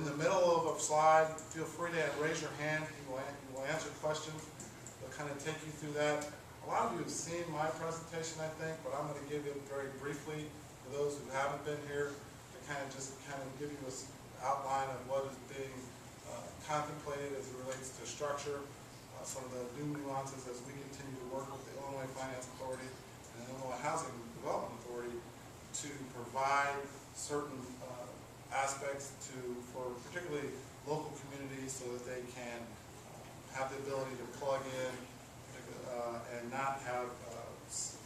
the middle of a slide. Feel free to raise your hand. He will answer questions. He'll kind of take you through that. A lot of you have seen my presentation, I think, but I'm going to give it very briefly for those who haven't been here to kind of give you an outline of what is being contemplated as it relates to structure, some of the new nuances as we continue to work with the Illinois Finance Authority and the Illinois Housing Development Authority to provide certain aspects for particularly local communities so that they can have the ability to plug in and not have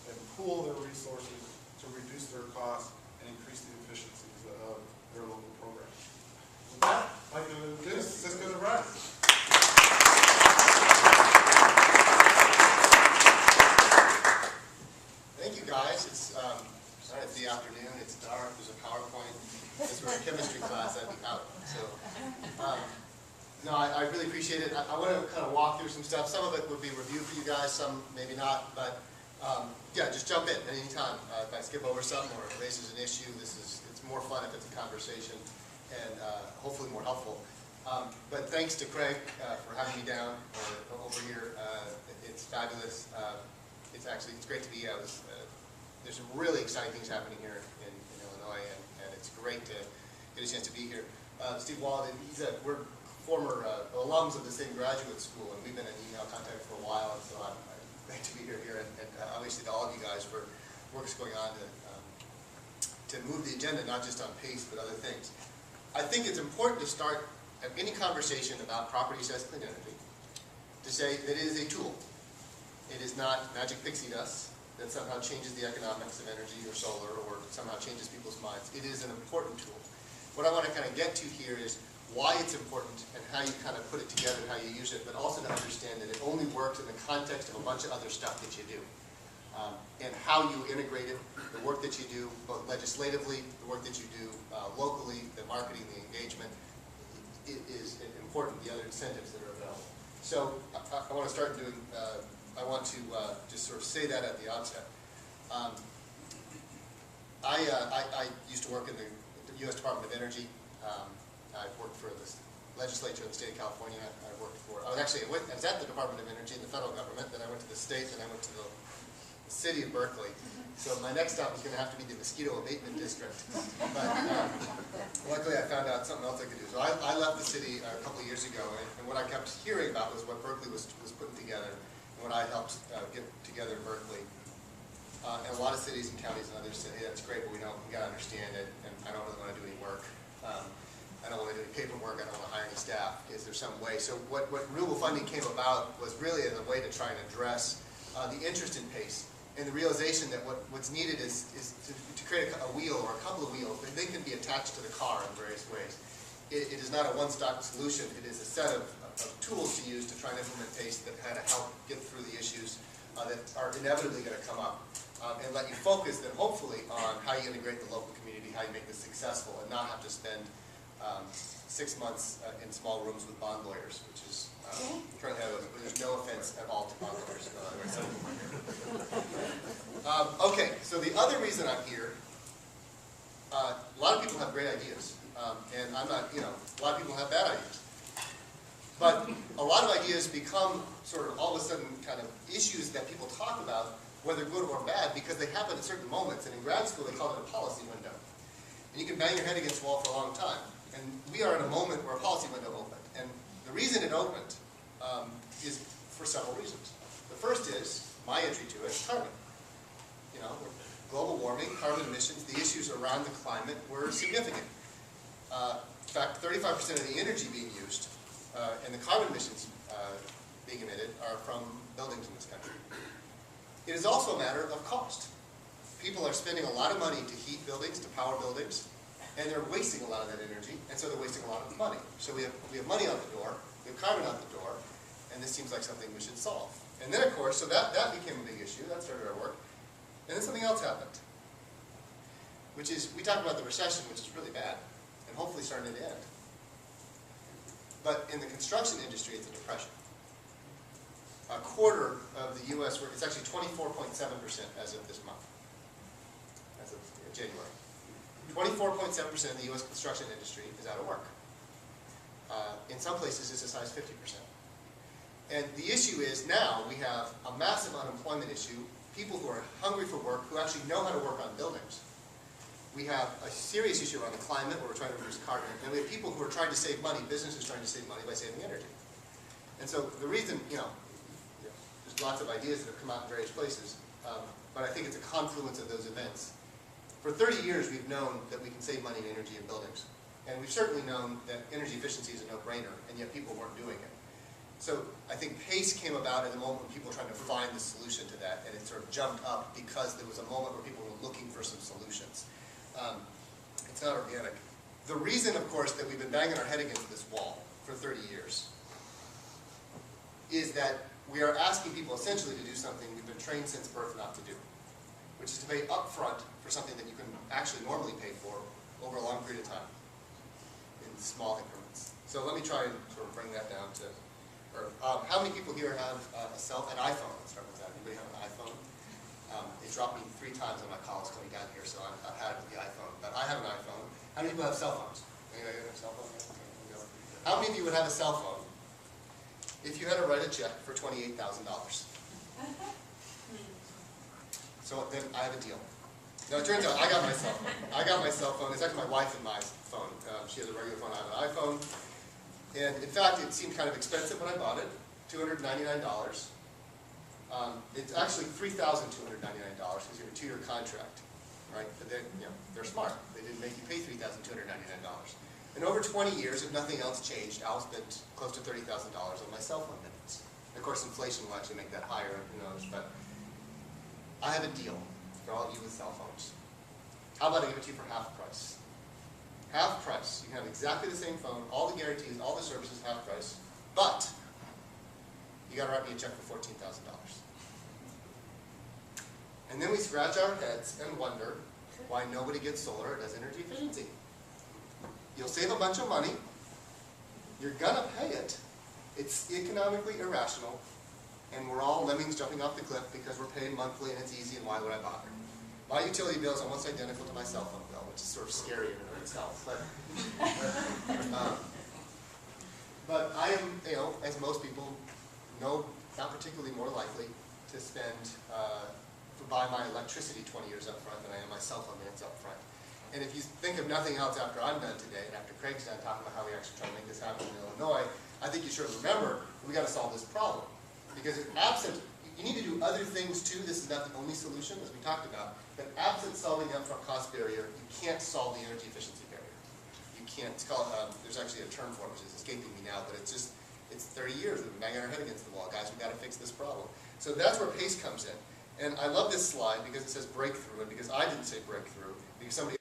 and pool their resources to reduce their costs and increase the efficiencies of their local programs. With that, I'd like to introduce Cisco DeVries. Thank you, guys. It's the afternoon. It's dark. There's a PowerPoint. If this were a chemistry class, I'd be out. So, no, I really appreciate it. I want to kind of walk through some stuff. Some of it would be review for you guys. Some maybe not. But yeah, just jump in at any time. If I skip over something or it raises an issue, it's more fun if it's a conversation and hopefully more helpful. But thanks to Craig for having me down over here. It's fabulous. It's great to be here. There's some really exciting things happening here in Illinois, and it's great to get a chance to be here. Steve Walden, we're former alums of the same graduate school, and we've been in email contact for a while, and so I'm great to be here, and obviously to all of you guys for work that's going on to move the agenda, not just on pace, but other things. I think it's important to start any conversation about property assessment and energy to say that it is a tool. It is not magic pixie dust that somehow changes the economics of energy or solar or somehow changes people's minds. It is an important tool. What I want to kind of get to here is why it's important and how you kind of put it together and how you use it, but also to understand that it only works in the context of a bunch of other stuff that you do. And how you integrate it, the work that you do, both legislatively, the work that you do locally, the marketing, the engagement, it is important, the other incentives that are available. So I want to start doing I want to just sort of say that at the outset. I used to work in the U.S. Department of Energy. I've worked for the legislature of the state of California. I was at the Department of Energy in the federal government. Then I went to the state. Then I went to the city of Berkeley. So my next stop is going to have to be the mosquito abatement district. But luckily I found out something else I could do. So I left the city a couple of years ago, and what I kept hearing about was what Berkeley was putting together. When I helped get together in Berkeley, and a lot of cities and counties and others said, hey, that's great, but we got to understand it, and I don't really want to do any work. I don't want to do any paperwork, I don't want to hire any staff. Is there some way? So what Renewable Funding came about was really as a way to try and address the interest in PACE, and the realization that what's needed is to create a wheel or a couple of wheels, that they can be attached to the car in various ways. It is not a one-stop solution, it is a set of tools to use to try and implement PACE that kind of help get through the issues that are inevitably going to come up, and let you focus then hopefully on how you integrate the local community, how you make this successful, and not have to spend 6 months in small rooms with bond lawyers, which is currently there's no offense at all to bond lawyers. Okay, so the other reason I'm here, a lot of people have great ideas, and I'm not, a lot of people have bad ideas. But a lot of ideas become sort of all of a sudden kind of issues that people talk about, whether good or bad, because they happen at certain moments. And in grad school, they call it a policy window. And you can bang your head against the wall for a long time. And we are in a moment where a policy window opened. And the reason it opened is for several reasons. The first is, my entry to it, carbon. Global warming, carbon emissions, the issues around the climate were significant. In fact, 35% of the energy being used and the carbon emissions being emitted are from buildings in this country. It is also a matter of cost. People are spending a lot of money to heat buildings, to power buildings, and they're wasting a lot of that energy, and so they're wasting a lot of money. So we have money out the door, we have carbon out the door, and this seems like something we should solve. And then, of course, so that became a big issue. That started our work. And then something else happened, which is, we talked about the recession, which is really bad, and hopefully starting to end. But in the construction industry, it's a depression. A quarter of the U.S. work, it's actually 24.7% as of this month, as of January. 24.7% of the U.S. construction industry is out of work. In some places, it's as high as 50%. And the issue is now we have a massive unemployment issue, people who are hungry for work, who actually know how to work on buildings. We have a serious issue around the climate, where we're trying to reduce carbon, and we have people who are trying to save money, businesses trying to save money by saving energy. And so the reason, there's lots of ideas that have come out in various places, but I think it's a confluence of those events. For 30 years, we've known that we can save money in energy in buildings. And we've certainly known that energy efficiency is a no-brainer, and yet people weren't doing it. So I think PACE came about at the moment when people were trying to find the solution to that, and it sort of jumped up because there was a moment where people were looking for some solutions. It's not organic. The reason, of course, that we've been banging our head against this wall for 30 years is that we are asking people essentially to do something we've been trained since birth not to do, which is to pay upfront for something that you can actually normally pay for over a long period of time in small increments. So let me try and sort of bring that down to earth. How many people here have an iPhone? Let's start with that. Anybody have an iPhone? It dropped me 3 times on my calls coming down here, so I've had the iPhone. But I have an iPhone. How many people have cell phones? Anybody have a cell phone? Okay. How many of you would have a cell phone if you had to write a check for $28,000? So then I have a deal. Now it turns out I got my cell phone. I got my cell phone. It's actually my wife and my phone. She has a regular phone. I have an iPhone. And in fact, it seemed kind of expensive when I bought it, $299. It's actually $3,299 because you have a 2-year contract, right? But they're smart. They didn't make you pay $3,299. And over 20 years, if nothing else changed, I'll spend close to $30,000 on my cell phone minutes. Of course, inflation will actually make that higher, who knows, but I have a deal for all of you with cell phones. How about I give it to you for half price? Half price. You can have exactly the same phone, all the guarantees, all the services, half price, but you got to write me a check for $14,000. And then we scratch our heads and wonder why nobody gets solar or does energy efficiency. You'll save a bunch of money. You're going to pay it. It's economically irrational, and we're all lemmings jumping off the cliff because we're paying monthly and it's easy, and why would I bother? My utility bill is almost identical to my cell phone bill, which is sort of scary in and of itself. But I am, as most people know, not particularly more likely to buy my electricity 20 years up front than I am my cell phone minutes up front. And if you think of nothing else after I'm done today, and after Craig's done talking about how we actually try to make this happen in Illinois, I think you should remember we got to solve this problem. Because you need to do other things too. This is not the only solution, as we talked about. But absent solving the upfront cost barrier, you can't solve the energy efficiency barrier. You can't. It's called, there's actually a term for it, which is escaping me now, but it's 30 years. We've been banging our head against the wall. Guys, we've got to fix this problem. So that's where PACE comes in. And I love this slide because it says breakthrough, and because I didn't say breakthrough, because somebody